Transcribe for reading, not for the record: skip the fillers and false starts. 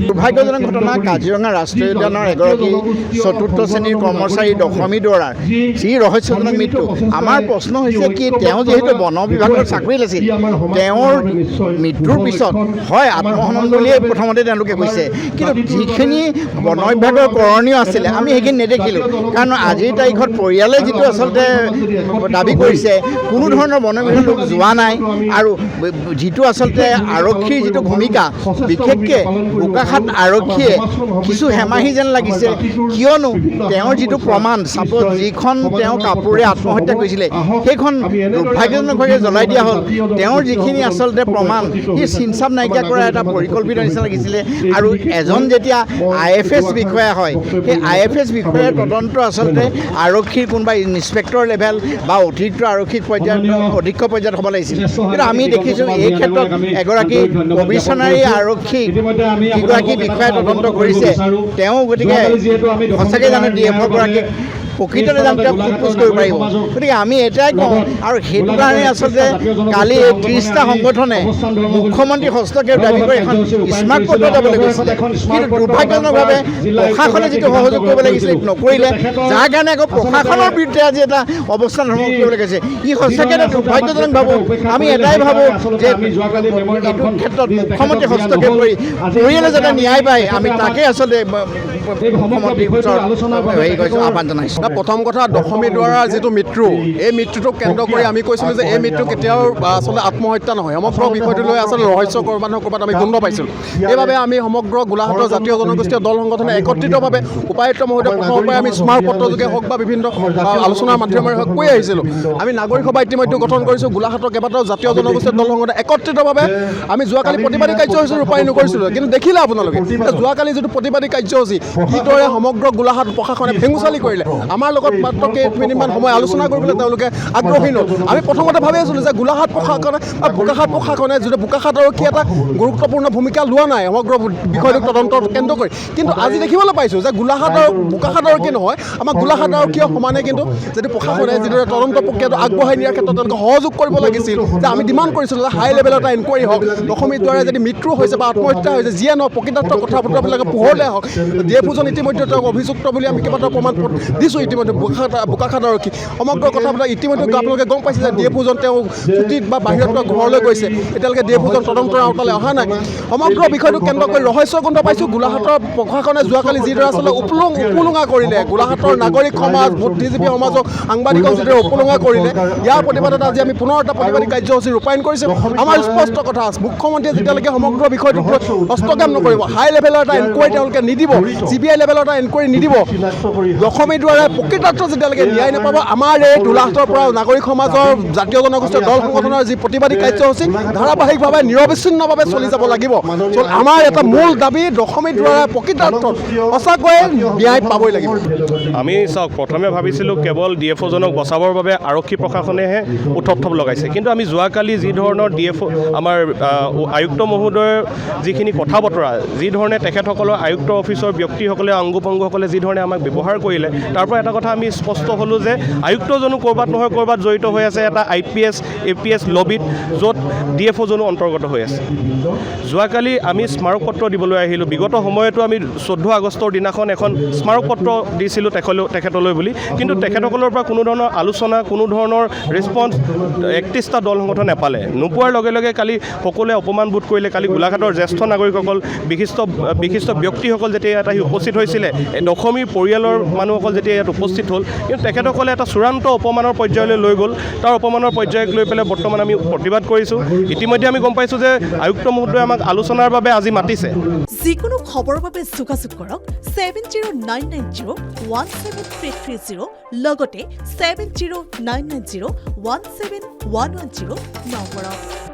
দুৰ্ভাগ্যজনক ঘটনা কাজিৰঙা ৰাষ্ট্ৰীয় উদ্যানৰ এগৰাকী চতুৰ্থ শ্ৰেণীৰ কৰ্মচাৰী দশমী দুৱৰাৰ যি ৰহস্যজনক মৃত্যু। আমাৰ প্ৰশ্ন হৈছে কি, তেওঁ যিহেতু বন বিভাগৰ চাকৰিত আছিল, তেওঁৰ মৃত্যুৰ পিছত হয় আত্মহনন বুলিয়ে প্ৰথমতে তেওঁলোকে কৈছে, কিন্তু যিখিনি বন বিভাগৰ কৰণীয় আছিলে আমি সেইখিনি নেদেখিলোঁ। কাৰণ আজিৰ তাৰিখত পৰিয়ালে যিটো আচলতে দাবী কৰিছে, কোনো ধৰণৰ বন বিভাগৰ লোক যোৱা নাই। আৰু যিটো আচলতে আৰক্ষীৰ যিটো ভূমিকা, বিশেষকৈ বোকাখাত আৰক্ষীয়ে কিছু হেমাহি যেন লাগিছে, কিয়নো তেওঁৰ যিটো প্ৰমাণ, চাপোজ যিখন তেওঁ কাপোৰে আত্মহত্যা কৰিছিলে সেইখন দুৰ্ভাগ্যজনকভাৱে জ্বলাই দিয়া হ'ল। তেওঁৰ যিখিনি আচলতে প্ৰমাণ, সেই চিনচাপ নাইকিয়া কৰা এটা পৰিকল্পিত নিচিনা লাগিছিলে। আৰু এজন যেতিয়া IFS বিষয়া হয়, সেই IFS বিষয়াৰ তদন্ত আচলতে আৰক্ষীৰ কোনোবা ইন্সপেক্টৰ লেভেল বা অতিৰিক্ত আৰক্ষী পৰ্যায়ত অধীক্ষক পৰ্যায়ত হ'ব লাগিছিল। কিন্তু আমি দেখিছোঁ এই ক্ষেত্ৰত এগৰাকী কমিছনাৰী আৰক্ষী যিগৰাকী বিষয়াই তদন্ত কৰিছে, তেওঁ গতিকে সঁচাকৈ জানে DFৰ গৰাকী প্ৰকৃততে জানো তেওঁ সোধ কৰিব পাৰিব। গতিকে আমি এটাই কওঁ, আৰু সেইটো কাৰণে আচলতে কালি 30টা সংগঠনে মুখ্যমন্ত্ৰী হস্তক্ষেপ দাবী কৰি এখন স্মাৰক পত্ৰ যাবলৈ গৈছিলে, কিন্তু দুৰ্ভাগ্যজনকভাৱে প্ৰশাসনে যিটো সহযোগ কৰিব লাগিছিলে নকৰিলে, যাৰ কাৰণে আকৌ প্ৰশাসনৰ বিৰুদ্ধে আজি এটা অৱস্থান ধৰ্ম কৰিবলৈ গৈছে। ই সঁচাকৈ এটা দুৰ্ভাগ্যজনক ভাবোঁ। আমি এটাই ভাবোঁ যে এইটো ক্ষেত্ৰত মুখ্যমন্ত্ৰী হস্তক্ষেপ কৰি পৰিয়ালে যাতে ন্যায় পায়, আমি তাকেই আচলতে মুখ্যমন্ত্ৰীৰ ওচৰত হেৰি কৰিছোঁ, আহ্বান জনাইছোঁ। প্ৰথম কথা, দশমী দুৱৰাৰ যিটো মৃত্যু, এই মৃত্যুটোক কেন্দ্ৰ কৰি আমি কৈছিলোঁ যে এই মৃত্যু কেতিয়াও আচলতে আত্মহত্যা নহয়। সমগ্ৰ বিষয়টো লৈ আচলতে ৰহস্য ক'ৰবাত আমি গোন্ধ পাইছিলোঁ। সেইবাবে আমি সমগ্ৰ গোলাঘাটৰ জাতীয় জনগোষ্ঠীয় দল সংগঠনে একত্ৰিতভাৱে উপায়ুক্ত মহোদয় প্ৰথমৰ পৰাই আমি স্মাৰক পত্ৰযোগে হওক বা বিভিন্ন আলোচনাৰ মাধ্যমেৰে হওক কৈ আহিছিলোঁ। আমি নাগৰিক সভা ইতিমধ্যে গঠন কৰিছোঁ। গোলাঘাটৰ কেইবাটাও জাতীয় জনগোষ্ঠীয় দল সংগঠনে একত্ৰিতভাৱে আমি যোৱাকালি প্ৰতিবাদী কাৰ্যসূচী ৰূপায়ণ কৰিছিলোঁ। কিন্তু দেখিলে আপোনালোকে যোৱাকালি যিটো প্ৰতিবাদী কাৰ্যসূচী কিদৰে সমগ্ৰ গোলাঘাট প্ৰশাসনে ভেঙুচালি কৰিলে। আমাৰ লগত মাত্ৰ কেইমিনিটমান সময় আলোচনা কৰিবলৈ তেওঁলোকে আগ্ৰহী নহ'ল। আমি প্ৰথমতে ভাবি আছিলোঁ যে গোলাঘাট প্ৰশাসনে বা বোকাখাত প্ৰশাসনে যিটো বোকাখাত আৰক্ষী এটা গুৰুত্বপূৰ্ণ ভূমিকা লোৱা নাই সমগ্ৰ বিষয়টোক তদন্ত কেন্দ্ৰ কৰি, কিন্তু আজি দেখিবলৈ পাইছোঁ যে বোকাখাত আৰক্ষী নহয়, আমাৰ গোলাঘাট আৰক্ষীয়ে সমানে কিন্তু যদি প্ৰশাসনে যিদৰে তদন্ত প্ৰক্ৰিয়াটো আগবঢ়াই নিয়াৰ ক্ষেত্ৰত তেওঁলোকে সহযোগ কৰিব লাগিছিল। যে আমি ডিমাণ্ড কৰিছিলোঁ যে হাই লেভেলৰ এটা এনকুৱাৰী হওক, দশমীৰ দ্বাৰা যদি মৃত্যু হৈছে বা আত্মহত্যা হৈছে, যিয়ে নহওক প্ৰকৃতাৰ্থ কথা বতৰাবিলাকে পোহৰলৈ হওক। DFজন ইতিমধ্যে তেওঁক অভিযুক্ত বুলি আমি কেইবাটাও প্ৰমাণ দিছোঁ। ইতিমধ্যে বোকাখাত আৰক্ষী সমগ্ৰ কথাবিলাক ইতিমধ্যে আপোনালোকে গম পাইছে যে DFজন তেওঁ ছুটীত বা বাহিৰত ঘৰলৈ গৈছে। এতিয়ালৈকে DFজন তদন্তৰ আওতালৈ অহা নাই। সমগ্ৰ বিষয়টো কেন্দ্ৰ কৰি ৰহস্য গোন্ধ পাইছোঁ। গোলাঘাটৰ প্ৰশাসনে যোৱাকালি যিদৰে আচলতে উপলুঙা কৰিলে গোলাঘাটৰ নাগৰিক সমাজ, বুদ্ধিজীৱী সমাজক, সাংবাদিকক যিদৰে উপলুঙা কৰিলে, ইয়াৰ প্ৰতিবাদত আজি আমি পুনৰ এটা প্ৰতিবাদী কাৰ্যসূচী ৰূপায়ণ কৰিছোঁ। আমাৰ স্পষ্ট কথা, মুখ্যমন্ত্ৰীয়ে যেতিয়ালৈকে সমগ্ৰ বিষয়টোক হস্তক্ষেপ নকৰিব, হাই লেভেলৰ এটা এনকুৱাৰী তেওঁলোকে নিদিব, CBI লেভেলৰ এটা এনকুৱাৰী নিদিব, দশমী দুৱাৰে প্ৰকৃতাৰ্থ যেতিয়ালৈকে ন্যায় নাপাব, আমাৰ এই গোলাঘাটৰ পৰা নাগৰিক সমাজৰ জাতীয় জনগোষ্ঠীয় দল সংগঠনৰ যি প্ৰতিবাদী কাৰ্যসূচী ধাৰাবাহিকভাৱে নিৰবিচ্ছিন্নভাৱে চলি যাব লাগিব। আমাৰ এটা মূল দাবী, দশমী দুৱাৰে প্ৰকৃতাৰ্থত সঁচাকৈয়ে ন্যায় পাবই লাগিব। আমি চাওক, প্ৰথমে ভাবিছিলোঁ কেৱল DFজনক বচাবৰ বাবে আৰক্ষী প্ৰশাসনেহে উত্থপ লগাইছে, কিন্তু আমি যোৱাকালি যি ধৰণৰ আমাৰ আয়ুক্ত মহোদয়ৰ যিখিনি কথা বতৰা, যি ধৰণে তেখেতসকলৰ আয়ুক্ত অফিচৰ ব্যক্তিসকলে অংগপংগসকলে যি ধৰণে আমাক ব্যৱহাৰ কৰিলে, তাৰ পৰা এটা কথা আমি স্পষ্ট হ'লোঁ যে আয়ুক্তজনো ক'ৰবাত নহয় ক'ৰবাত জড়িত হৈ আছে এটা IPS APS লবিত, য'ত DFজনো অন্তৰ্গত হৈ আছে। যোৱাকালি আমি স্মাৰক পত্ৰ দিবলৈ আহিলোঁ। বিগত সময়তো আমি 14 আগষ্টৰ দিনাখন এখন স্মাৰক পত্ৰ দিছিলোঁ তেখেতলৈ বুলি, কিন্তু তেখেতসকলৰ পৰা কোনো ধৰণৰ আলোচনা, কোনো ধৰণৰ ৰেছপন্স 31টা দল সংগঠন নাপালে। নোপোৱাৰ লগে লগে কালি সকলোৱে অপমান বোধ কৰিলে। কালি গোলাঘাটৰ জ্যেষ্ঠ নাগৰিকসকল, বিশিষ্ট ব্যক্তিসকল যেতিয়া ইয়াত আহি উপস্থিত হৈছিলে, দশমীৰ পৰিয়ালৰ মানুহসকল যেতিয়া ইয়াত উপস্থিত হ'ল, কিন্তু তেখেতসকলে এটা চূড়ান্ত অপমানৰ পৰ্যায়লৈ লৈ গ'ল। তাৰ অপমানৰ পৰ্যায়ক লৈ পেলাই বৰ্তমান আমি প্ৰতিবাদ কৰিছোঁ। ইতিমধ্যে আমি গম পাইছোঁ যে আয়ুক্ত মহোদয়ে আমাক আলোচনাৰ বাবে আজি মাতিছে। যিকোনো খবৰৰ বাবে যোগাযোগ কৰক 7099017330 লগতে 7099017110 নম্বৰত।